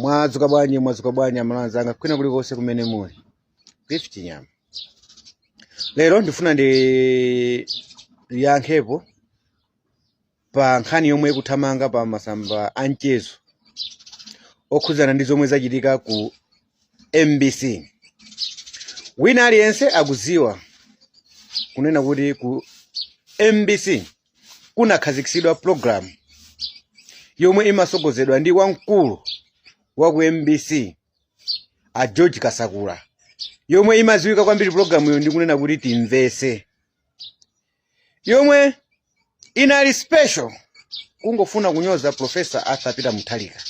Mwazuka bwanyi amalanzanga kwina kulikonse kumene muli. Beef Chinyama. Lero ndifuna yankhepo pa nkhani yomwe ikuthamanga pa masamba anchezo okhuzana ndi zomwe zachitika ku MBC. Wina aliyense akuziwa kunena kuti ku MBC kunakhazikitsidwa program yomwe imasogozedwa ndi wamkulu wa ku MBC a George Kasakula, yomwe imaziwika kwambiri program yo ndi kunena kuti timvese, yomwe inali special kungofuna kunyoza Professor Arthur Peter Mutharika.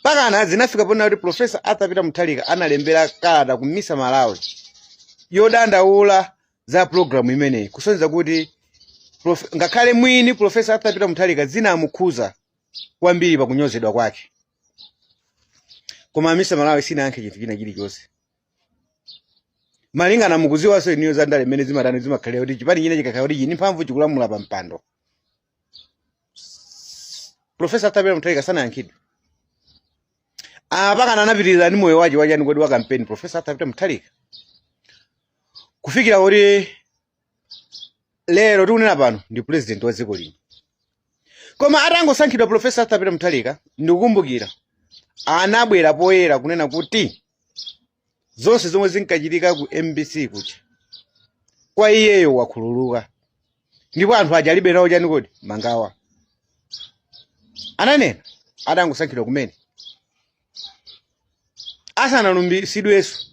Pakana zinafika pona kuti Professor Arthur Peter Mutharika analembera kalata ku Misa Malawi yodandaula za program imeneyi, kusonyeza kuti ngakhale mwini Professor Arthur Peter Mutharika zinamukhuza kwambiri pa kunyozedwa kwake. Koma Misa Malawi sinayankhe chinthu china chilichonse. Malingana mukuziwa so niyo za ndale mene zimatani zimakhalira kuti chipani china chikakhala kuti chini mphamvu chikulamula pa mpando. Professor Arthur Peter Mutharika sanayankhidwe. Pakana anapitiriza ndi moyo waje wajani kodi wa campaign Professor Arthur Peter Mutharika. Kufikira kuti lero tikunena pano ndi president wa dziko lino. Koma atangosankhidwa Professor Arthur Peter Mutharika, ndikukumbukira anabwera poyera kunena kuti zonse zomwe zinkachitika ku MBC kucha kwa iyeyo wakhululuka, ndipo anthu aja alibe nawo chani kodi mangawa. Ananena atangosankhidwa kumene asanalumbisidwenso.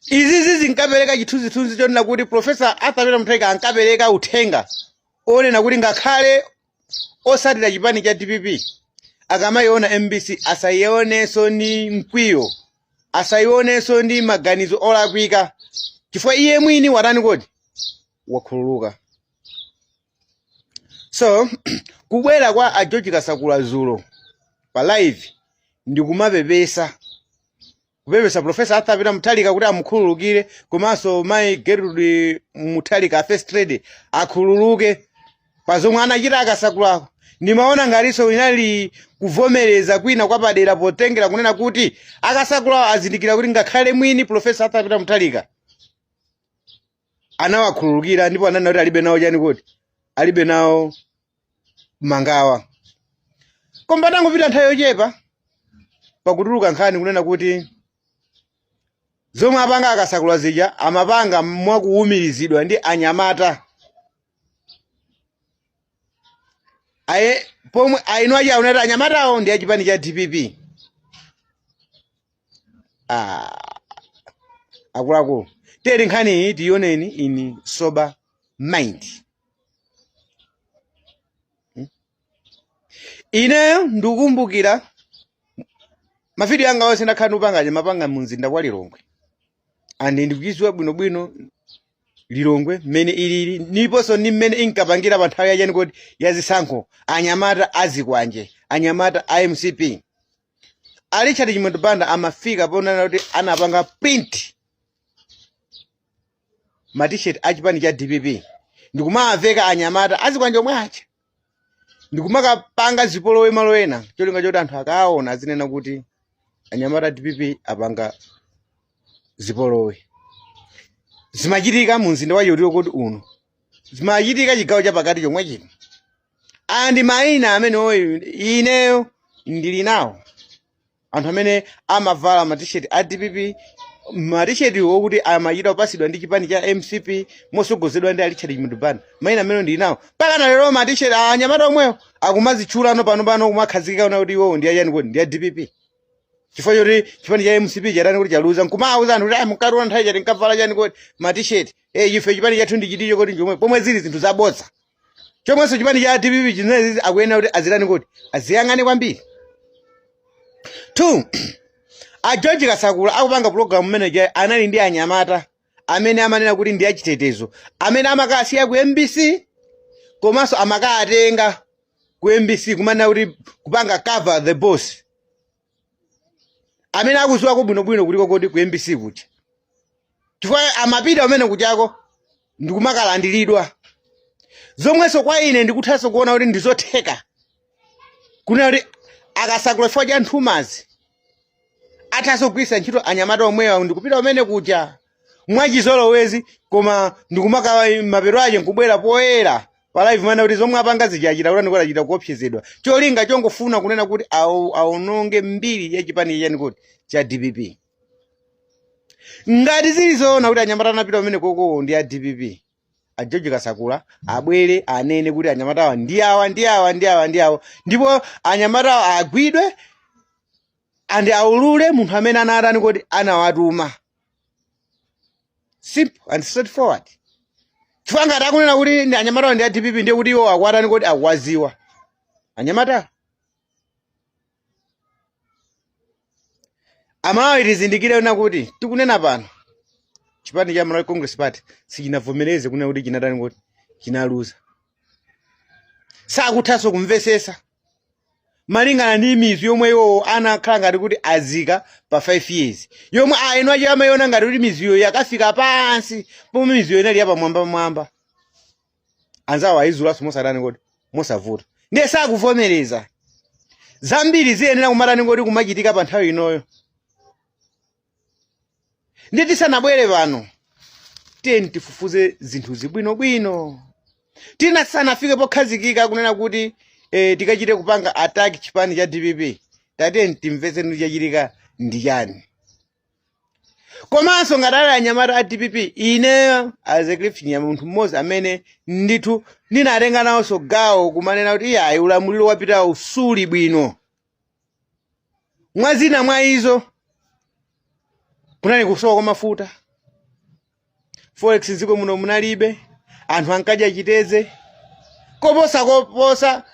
Izizi zinkapereka chithunzithunzi chonena kuti Professor Arthur Peter Mutharika ankapereka uthenga onena kuti ngakhale osatira chipani cha DPP akamayiona MBC asayionenso ndi mkwiyo, asayionenso ndi maganizo olakwika, chifukwa iye mwini watani kodi wakhululuka. So kubwera kwa a George Kasakula zulo pa live ndikumapepesa kupepesa Professor Arthur Peter Mutharika kuti amukhululukire, komanso Mai Gertrude Mutharika First Lady akhululuke pa zomwe anachita Kasakula. Nimaona ngaliso inali kuvomereza kwina kwa padera potengera kunena kuti Kasakula azindikira kuti ngakhale mwini Professor Arthur Peter Mutharika anawakhululukira, ndipo ananena kuti alibe nawo chani kodi alibe nawo mangawa. Koma tangopita nthawi yochepa pakutuluka nkhani kunena kuti zomwe apanga Kasakula zija amapanga mwakuwumirizidwa ndi anyamata. Pomwe ainoaja unata anyamatawo ndi achipani cha DPP. Akuluakulu teri nkhani iyi tiyoneni in sober mind. Ineyo ndikukumbukira mavidiyo yanga onse ndakhala upanga mapanga mumzinda kwa Lilongwe. Andi ndikuchiziwa bwinobwino Lilongwe mene ilili niponso ni mene inkapangira pa nthawi yachani kodi yazisankho anyamata azikwanje, anyamata a MCP. Richard Chimwendo Banda amafika ponena kuti anapanga print ma t-shirt achipani cha DPP, ndikumaveka anyamata azikwanje omwe acha, ndikumakapanga zipolowe malo ena cholinga choti anthu akaona azinena kuti anyamata DPP apanga zipolowe. Zimachitika mumzinda wa Chitiro kodi uno, zimachitika chigawo cha pakati chomwe chino. Andi maina amene oyo ineyo ndili nawo anthu amene amavala ma t-shirt a DPP, ma t-shirt okuti amachita kupasidwa ndi chipani cha MCP mosogozedwa ndi Richard Chimwendo Banda. Maina amene ndili nawo pakana lero ma t-shirt anyamata omwewo akumazitchula pano kumakhazikika una kuti iwo ndi achani kodi ndi a DPP. Chifukwa choti chipani cha MCP chatani kuti chaluza nkumauza anthu kuti mukatona nthawi chati nkavala chani kodi ma t-shirt ife chipani chathu ndi chiticho kodi njomwe pomwe zili zinthu zabodza. Chomwenso chipani cha DPP chinezi akuyena kuti azirani kodi aziyang'ane kwambiri. 2 a George Kasakula akupanga program manager anali ndi anyamata amene amanena kuti ndi achitetezo, amene amakasiya ku MBC komanso amakatenga ku MBC kumanena kuti kupanga cover the boss, amene akuziwa bwinobwino kuliko kodi ku MBC kucha. Chifukwa amapita amene kuchako ndikumakalandiridwa. Zomweso kwa ine ndikuthanso kuona kuti ndizotheka kuna kuti akasakula chifukwa cha nthumazi atasogwisa ntchito anyamata omwewa ndikupita umene kuja mwachizolowezi koma ndikumaka mapero aje nkubwera poyera pa live mana kuti zomwe apanga zijachita kuti ndikola chita kuopsezedwa cholinga chongofuna kunena kuti aononge mbiri ya chipani chani kuti cha DPP. Ngati zilizoona kuti anyamata anapita umene koko ndi a DPP, a George Kasakula abwere anene kuti anyamata awa ndi awa ndipo anyamata awa agwidwe andi aulule munthu amene anatani kuti anawatuma. Simple and straightforward. Chifukwa ngati akunena kuti ndi anyamata ndi a DPP ndiye kuti iwo akwatani kuti akwaziwa anyamata. Amawa itizindikire na kuti tikunena pano chipani cha Malawi Congress Party sichinavomereze kunena kuti chinatani kuti chinaluza. Sakuthaso kumvesesa malingana ndi mizu yomwe iwo anakhala ngati kuti azika pa 5 years. Yomwe eno aje amayona ngati kuti miziyo yakafika pansi pomwe miziyo inali yapa mwamba. Anzawa aizulaso mosatani kuti mosavuta. Ndiye sakuvomereza. Zambiri ziyenera kumatani kuti kumachitika pa nthawi inoyo. Ndiye tisanabwere pano tiyeni tifufuze zinthu zibwinobwino. Tina sanafike pokhazikika kunena kuti tikachite kupanga attack chipani cha DPP. Tatiyeni timvetse ndi chachitika ndi chani. Komanso ngatala anyamata a DPP ine as a Cliff Nyama munthu mmodzi amene ndithu ndinatenga nawonso gawo kumanena kuti ayi ulamuliro wapita usuli bwino. Mwazina mwa izo kunali kusowa kwa mafuta. Forex nziko muno munalibe, anthu ankadya chiteze. Koposa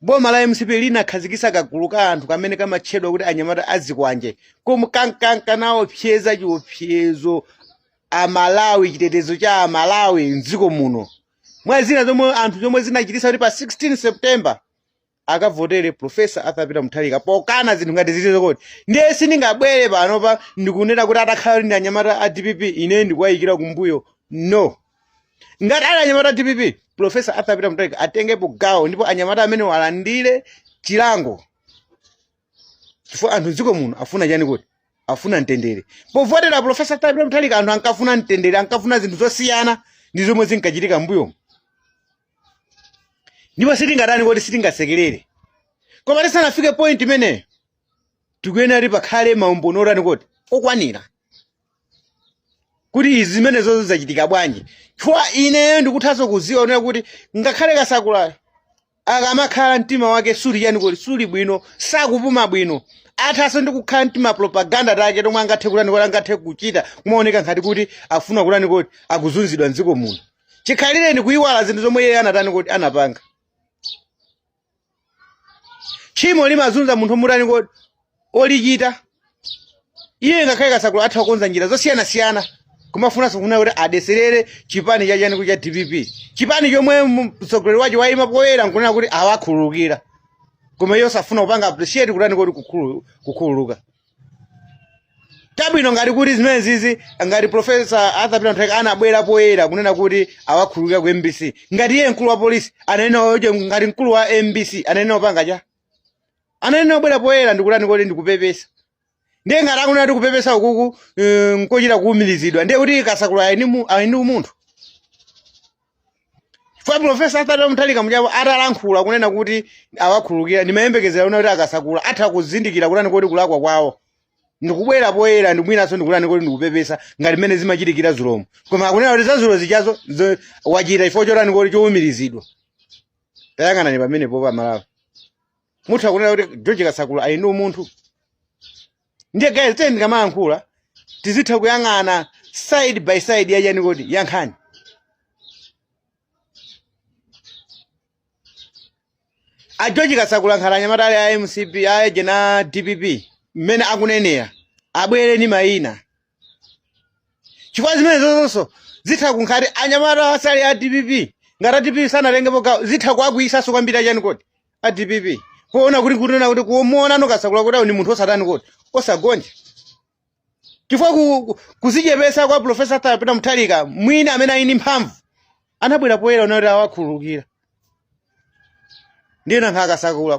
boma la MCP linakhazikisa kagulu ka anthu kamene kamatchedwa kuti anyamata azikwanje. Kumkankanka nawo pyeza chiopsezo Amalawi chitetezo cha Amalawi nziko muno. Mwazina zomwe anthu zomwe zinachitisa kuti pa 16 September akavotere Professor Arthur Peter Mutharika pokana zinthu ngati zilizo kuti ndiye sindingabwere pano pa ndikunena kuti atakhala ndi anyamata a DPP ine ndikuwayikira kumbuyo. No. Ngati ali anyamata a DPP Professor Arthur Peter Mutharika atengepo gawo ndipo anyamata amene walandire chilango. Chifukwa anthu nziko muno afuna chani kuti afuna mtendere. Povotera Professor Arthur Peter Mutharika anthu ankafuna mtendere, ankafuna zinthu zosiyana ndi zomwe zinkachitika mbuyo. Ndipo sitingatani kuti sitingasekerere. Koma tisanafike point imene tikuyenera pakhale maumbonora kuti okwanira kuti izi zimene zozo zachitika bwanji. Chifukwa ine ndikuthaso kuziwa unena kuti ngakhale Kasakula akamakhala mtima wake suli yani kuti suli bwino, sakupuma bwino, athaso ndikukhala mtima propaganda take tomwe angathe kulani kuti angathe kuchita kumaoneka ngati kuti afuna kulani kuti akuzunzidwa nziko muno. Chikhalire ndi kuyiwala zinthu zomwe iye anatani kuti anapanga. Chimo limazunza munthu mutani kuti olichita. Iye ngakhale Kasakula atha kukonza njira zosiyana kumafuna sokuna kuti adeserere chipani cha chani cha DPP. Chipani chomwe mtsogoleri wacho wayima poyera nkunena kuti awakhululukira. Koma iyo safuna kupanga appreciate kutani kuti kukhululuka. Tabwino ngati kuti zimene zizi ngati Professor Arthur Peter Mutharika anabwera poyera kunena kuti awakhululukira ku MBC. Ngati iye mkulu wa polisi ananena oje ngati mkulu wa MBC ananena opanga cha. Ananena obwera poyera ndikulani kuti ndikupepesa. Ndiye ngati akunena kuti kupepesa ukuku nkochita kuumilizidwa. Ndiye kuti Kasakula ayini umunthu. Kwa Professor Arthur Peter Mutharika mujabo atalankhula kunena kuti awakhululukira ndimayembekezera kuti Kasakula atha kuzindikira kulani kuti kulakwa kwawo. Ndikubwera poyera ndimwinaso ndikulani kuti ndikupepesa ngati mene zimachitikira zulomo. Koma akunena kuti zazulo zichazo wachita ifo chorani kuti choumilizidwa. Tayangana ni pamene popa Malawi. Muthu akunena kuti George Kasakula ayini umunthu. Ndiye guys teni ndikamayankhula tizitha kuyang'ana side by side ya yani kuti yankhani. A George Kasakula nkhalanya matali a MCP a jena DPP mmene akunenera abwere ni mayina. Chifukwa zimene zonso zitha kunkhati anyamata asali a DPP ngati DPP sanatengepo gawo zitha kuagwisaso kwambiri chani kuti a DPP. Kuona kuti kunena kuti kuona no Kasakula kuti ni munthu osatani kuti osagonja. Chifukwa kuzichepesa kwa Professor Arthur Peter Mutharika mwina amene ayini mphamvu anabwera poyera unati awakhululukira. Ndiye nankha Kasakula